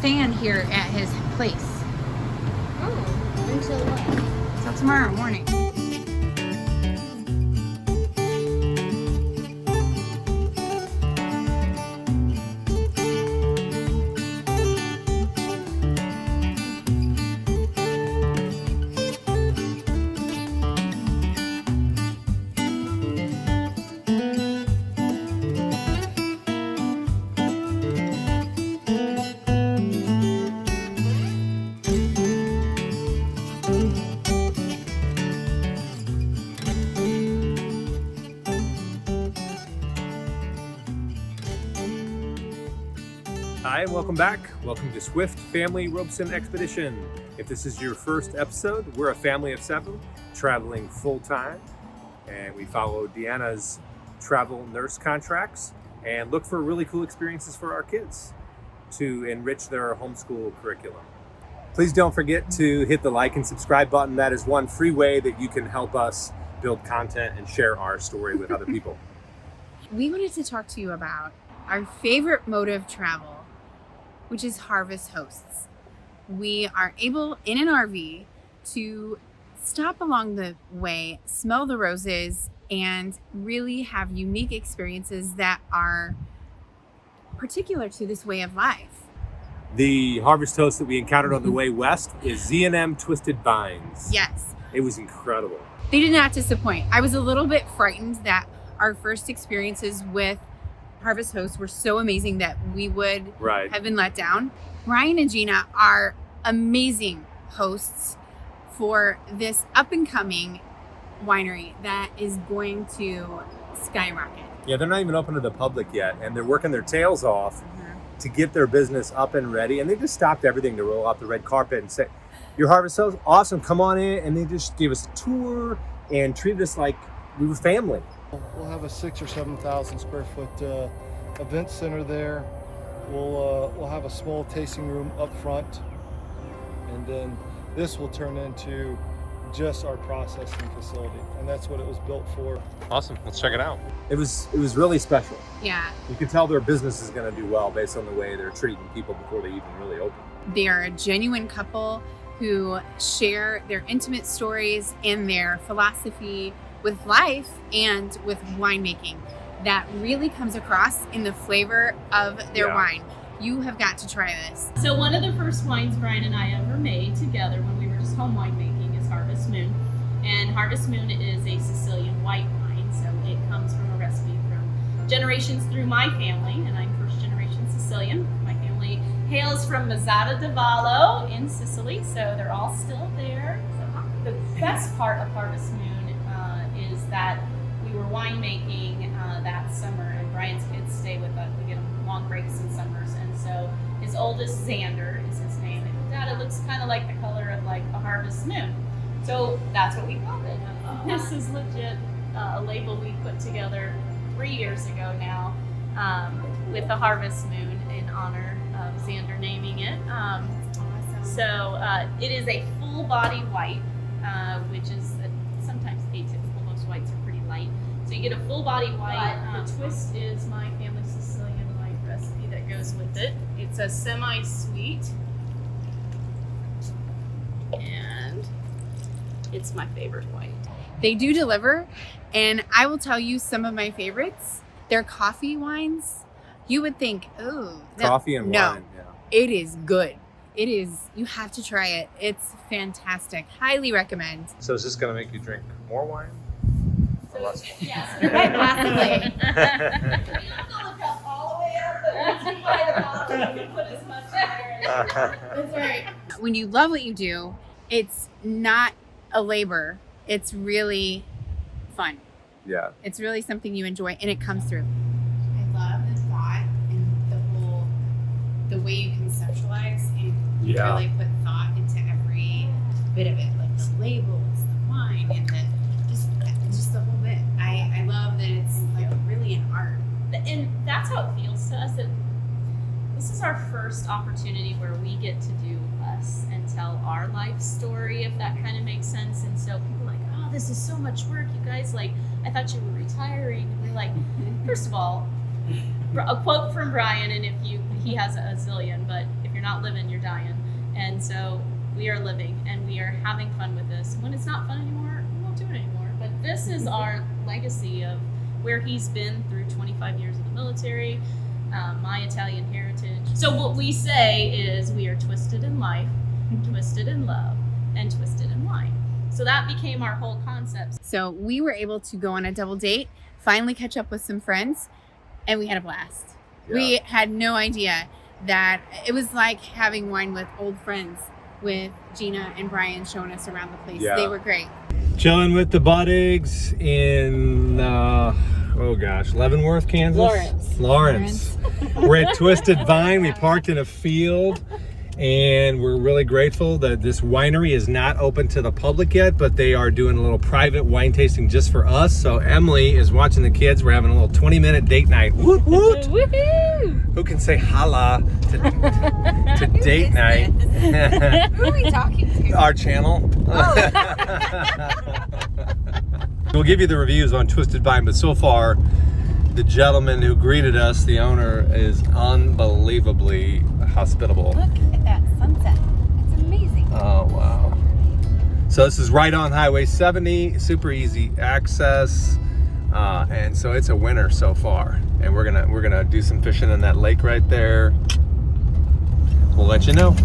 stand here at his place. Oh, until what? Till tomorrow morning. Hi, and welcome back. Welcome to Swift Family Robeson Expedition. If this is your first episode, we're a family of 7 traveling full-time, and we follow Deanna's travel nurse contracts and look for really cool experiences for our kids to enrich their homeschool curriculum. Please don't forget to hit the like and subscribe button. That is one free way that you can help us build content and share our story with other people. We wanted to talk to you about our favorite mode of travel, which is harvest hosts. We are able, in an RV, to stop along the way, smell the roses, and really have unique experiences that are particular to this way of life. The harvest host that we encountered on the way west is Z&M Twisted Vines. Yes. It was incredible. They did not disappoint. I was a little bit frightened that our first experiences with Harvest Hosts were so amazing that we would have been let down. Ryan and Gina are amazing hosts for this up-and-coming winery that is going to skyrocket. Yeah, they're not even open to the public yet, and they're working their tails off to get their business up and ready. And they just stopped everything to roll out the red carpet and say, "Your harvest host, awesome, come on in." And they just gave us a tour and treated us like we were family. We'll have a 6,000 or 7,000 square foot event center there. We'll have a small tasting room up front, and then this will turn into just our processing facility, and that's what it was built for. Awesome, let's check it out. It was really special. Yeah. You can tell their business is going to do well based on the way they're treating people before they even really open. They are a genuine couple who share their intimate stories and their philosophy with life and with winemaking that really comes across in the flavor of their wine. You have got to try this. So one of the first wines Brian and I ever made together when we were just home winemaking is Harvest Moon. And Harvest Moon is a Sicilian white wine, so it comes from a recipe from generations through my family, and I'm first generation Sicilian. My family hails from Mazzara di Vallo in Sicily, so they're all still there. So the best part of Harvest Moon is that we were winemaking that summer, and Brian's kids stay with us. We get them long breaks in summers, and so his oldest, Xander, is his name. And Dad, it looks kind of like the color of like a harvest moon. So that's what we called it. This is legit a label we put together 3 years ago now with the harvest moon in honor of Xander naming it. So it is a full body white, which is sometimes atypical. Most whites are pretty light. So you get a full body white. The twist is my family Sicilian white recipe that goes with it. It's a semi-sweet, and it's my favorite white. They do deliver, and I will tell you some of my favorites. They're coffee wines. You would think, oh, Coffee and wine. Yeah. It is good. It is. You have to try it. It's fantastic. Highly recommend. So is this going to make you drink more wine? So, yes, Quite possibly. we don't have to look up all the way up, but once you buy the bottle, you can put as much in there. That's right. When you love what you do, it's not a labor. It's really fun. Yeah. It's really something you enjoy, and it comes through. I love the thought and the way you conceptualize and you really put thought into every bit of it, like the labels, the wine, and just the whole bit. I love that it's like really an art. And that's how it feels to us. That this is our first opportunity where we get to do us and tell our life story, if that kind of makes sense. And so people are like, oh, this is so much work, you guys. Like, I thought you were retiring. And we're like, first of all, a quote from Brian, and he has a zillion, but if you're not living dying. And so we are living and we are having fun with this. When it's not fun anymore, we won't do it anymore. But this is our legacy of where he's been through 25 years of the military, my Italian heritage. So what we say is we are twisted in life, twisted in love, and twisted in wine. So that became our whole concept. So we were able to go on a double date, finally catch up with some friends, and we had a blast. Yeah. We had no idea that it was like having wine with old friends, with Gina and Brian showing us around the place. Yeah. They were great. Chilling with the Buddigs in, Leavenworth, Kansas? Lawrence. We're at Twisted Vine. We parked in a field, and we're really grateful that this winery is not open to the public yet, but they are doing a little private wine tasting just for us. So Emily is watching the kids. We're having a little 20-minute date night. Woot woot! Woohoo! Who can say holla to date night? Who are we talking to? Our channel. We'll give you the reviews on Twisted Vine, but so far, the gentleman who greeted us, the owner, is unbelievably hospitable. Look at that sunset. It's amazing. Oh, wow. So this is right on Highway 70, super easy access. And so it's a winner so far. And we're gonna do some fishing in that lake right there. We'll let you know.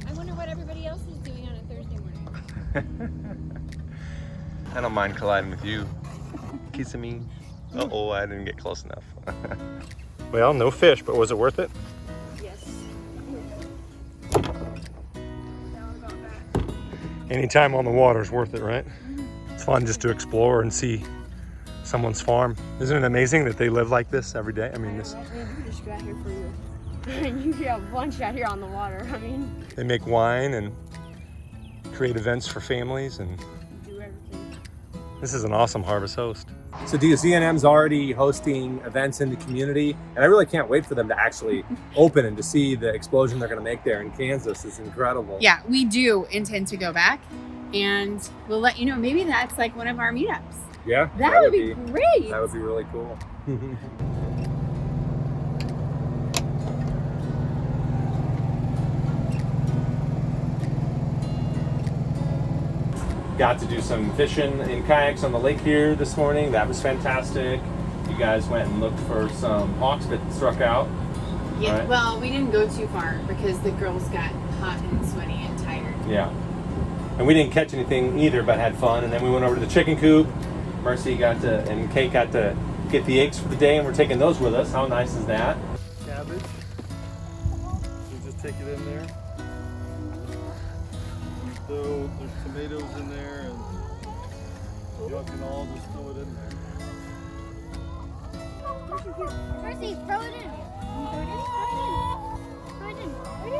I wonder what everybody else is doing on a Thursday morning. I don't mind colliding with you. Kissing me. Uh-oh, I didn't get close enough. Well, no fish, but was it worth it? Yes. Anytime on the water is worth it, right? It's fun just to explore and see someone's farm. Isn't it amazing that they live like this every day? I mean, this. We just got here for you. And you get a bunch out here on the water. I mean, They make wine and create events for families, and do everything. this is an awesome harvest host. So DSZNM's already hosting events in the community, and I really can't wait for them to actually open and to see the explosion they're going to make there in Kansas. It's incredible. Yeah, we do intend to go back, and we'll let you know. Maybe that's like one of our meetups. Yeah, That would be great. That would be really cool. Got to do some fishing in kayaks on the lake here this morning. That was fantastic. You guys went and looked for some hawks that struck out. Yeah, Right. well, we didn't go too far because the girls got hot and sweaty and tired. Yeah. And we didn't catch anything either, but had fun. And then we went over to the chicken coop. Mercy and Kate got to get the eggs for the day, and we're taking those with us. How nice is that? Cabbage. You just take it in there. So there's tomatoes in there, and you can all just throw it in there. Mercy, throw it in. Throw it in. Throw it in. Throw it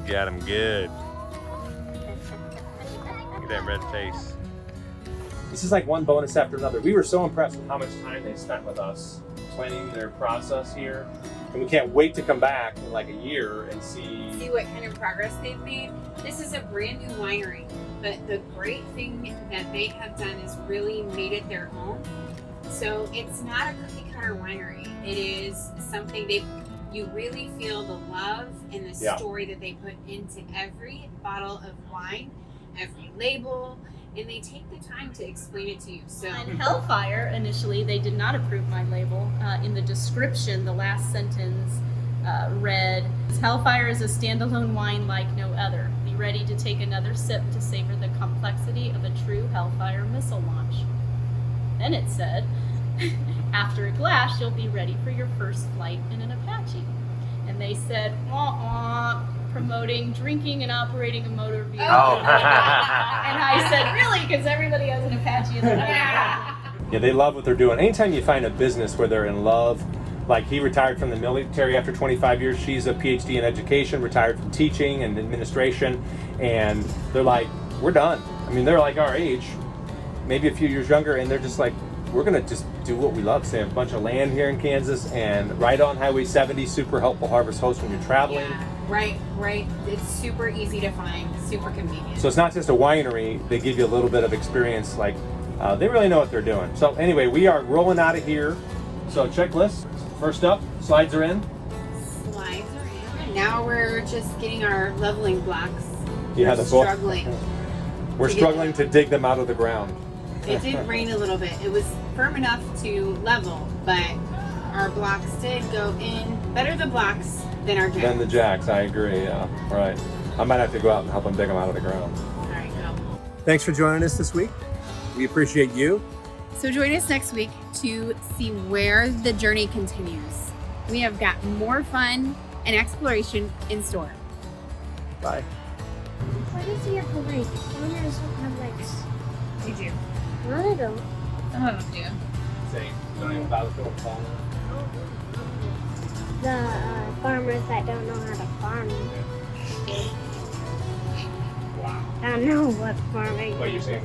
in. Got him good. Look at that red face. This is like one bonus after another. We were so impressed with how much time they spent with us planning their process here. And we can't wait to come back in like a year and see what kind of progress they've made. This is a brand new winery, but the great thing that they have done is really made it their own. So it's not a cookie cutter winery. It is something you really feel the love and the story that they put into every bottle of wine, every label, and they take the time to explain it to you. So On Hellfire, initially, they did not approve my label. In the description, the last sentence read, Hellfire is a standalone wine like no other. Be ready to take another sip to savor the complexity of a true Hellfire missile launch. Then it said, after a glass, you'll be ready for your first flight in an Apache. And they said, promoting drinking and operating a motor vehicle. Oh. And I said, really? Because everybody has an Apache in their name. Yeah, they love what they're doing. Anytime you find a business where they're in love, like he retired from the military after 25 years, she's a PhD in education, retired from teaching and administration, and they're like, we're done. I mean, they're like our age, maybe a few years younger, and they're just like, we're gonna just do what we love. So we have a bunch of land here in Kansas, and right on Highway 70, super helpful harvest host when you're traveling. Yeah, right. It's super easy to find, super convenient. So it's not just a winery, they give you a little bit of experience, like they really know what they're doing. So anyway, we are rolling out of here. So checklist, first up, slides are in. Slides are in. Now we're just getting our leveling blocks. Yeah, We're the book. struggling. We're to get struggling to dig them out of the ground. It did rain a little bit. It was firm enough to level, but our blocks did go in. Better the blocks than our jacks. Then the jacks, I agree, yeah, right. I might have to go out and help them dig them out of the ground. All right, go. Thanks for joining us this week. We appreciate you. So join us next week to see where the journey continues. We have got more fun and exploration in store. Bye. What is your blank? Farmers don't have legs. You do. No, they don't. Some of them do. Saying, don't even bother to phone. The farmers that don't know how to farm. Wow. I don't know what farming What you're saying?